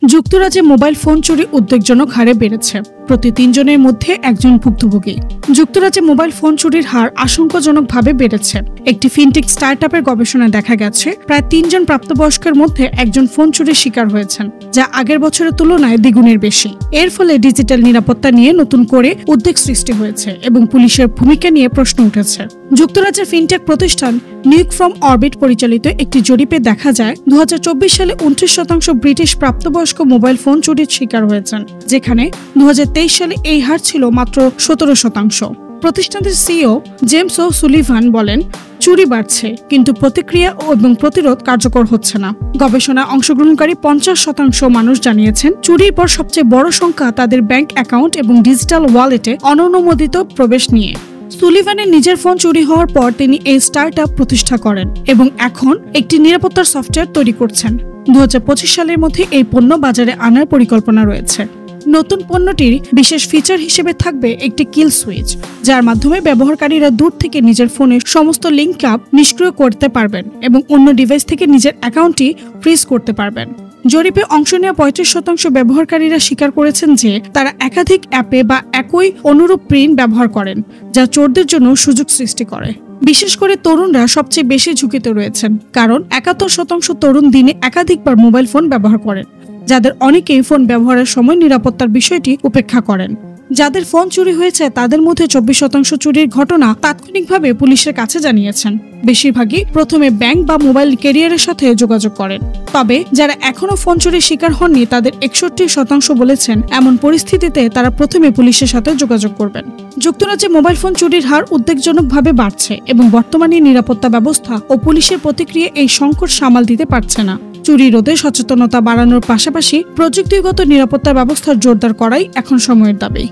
যুক্তরাজ্যে mobile phone চুরি উদ্বেগজনক হারে বেড়েছে। প্রতি ৩ জনের মধ্যে একজন ভুক্তভোগী। যুক্তরাজ্যে মোবাইল ফোন চুরির হার আশঙ্কাজনকভাবে বেড়েছে। একটি ফিনটেক স্টার্টআপের গবেষণায় দেখা গেছে প্রায় ৩ জন প্রাপ্তবয়স্কের মধ্যে একজন ফোন চুরির শিকার হয়েছেন, যা আগের বছরের তুলনায় দ্বিগুণের বেশি। এর ফলে ডিজিটাল নিরাপত্তা নিয়ে নতুন করে উদ্বেগ সৃষ্টি হয়েছে এবং পুলিশের ভূমিকা নিয়ে প্রশ্ন উঠেছে। যুক্তরাজ্যের ফিনটেক প্রতিষ্ঠান নিউক ফ্রম অরবিট পরিচালিত একটি জরিপে দেখা যায় ২০২৪ সালে ২৯% ব্রিটিশ প্রাপ্তবয়স্ক মোবাইল ফোন চুরির শিকার হয়েছেন, যেখানে ২০২৩ সালে এই হার ছিল মাত্র ১৭%। প্রতিষ্ঠানটির সিইও জেমস ও সুলিভান বলেন, চুরি বাড়ছে কিন্তু প্রতিক্রিয়া এবং প্রতিরোধ কার্যকর হচ্ছে না। গবেষণায় অংশগ্রহণকারী ৫০% মানুষ জানিয়েছেন চুরির পর সবচেয়ে বড় সংখ্যা তাদের ব্যাংক অ্যাকাউন্ট এবং ডিজিটাল ওয়ালেটে অননুমোদিত প্রবেশ নিয়ে। সুলিভানের নিজের ফোন চুরি হওয়ার পর তিনি এই স্টার্টআপ প্রতিষ্ঠা করেন এবং এখন একটি নিরাপত্তার সফটওয়্যার তৈরি করছেন। ২০২৫ সালের মধ্যে এই পণ্য বাজারে আনার পরিকল্পনা রয়েছে। নতুন পণ্যটির বিশেষ ফিচার হিসেবে থাকবে একটি কিল সুইচ, যার মাধ্যমে ব্যবহারকারীরা দূর থেকে নিজের ফোনের সমস্ত লিঙ্ক আপ নিষ্ক্রিয় করতে পারবেন এবং অন্য ডিভাইস থেকে নিজের অ্যাকাউন্টটি ফ্রিজ করতে পারবেন। জরিপে অংশ নেওয়া ৩৫% ব্যবহারকারীরা স্বীকার করেছেন যে তারা একাধিক অ্যাপে বা একই অনুরূপ প্রিন্ট ব্যবহার করেন, যা চোরদের জন্য সুযোগ সৃষ্টি করে। বিশেষ করে তরুণরা সবচেয়ে বেশি ঝুঁকিতে রয়েছেন, কারণ ৭১% তরুণ দিনে একাধিকবার মোবাইল ফোন ব্যবহার করেন, যাদের অনেকেই ফোন ব্যবহারের সময় নিরাপত্তার বিষয়টি উপেক্ষা করেন। যাদের ফোন চুরি হয়েছে তাদের মধ্যে ২৪% চুরির ঘটনা তাৎক্ষণিকভাবে পুলিশের কাছে জানিয়েছেন। বেশিরভাগই প্রথমে ব্যাংক বা মোবাইল ক্যারিয়ারের সাথে যোগাযোগ করেন। তবে যারা এখনো ফোন চুরির শিকার হননি তাদের ৬১% বলেছেন এমন পরিস্থিতিতে তারা প্রথমে পুলিশের সাথে যোগাযোগ করবেন। যুক্তরাজ্যে মোবাইল ফোন চুরির হার উদ্বেগজনকভাবে বাড়ছে এবং বর্তমানে নিরাপত্তা ব্যবস্থা ও পুলিশের প্রতিক্রিয়া এই সংকট সামাল দিতে পারছে না। চুরি রোধে সচেতনতা বাড়ানোর পাশাপাশি প্রযুক্তিগত নিরাপত্তা ব্যবস্থার জোরদার করাই এখন সময়ের দাবি।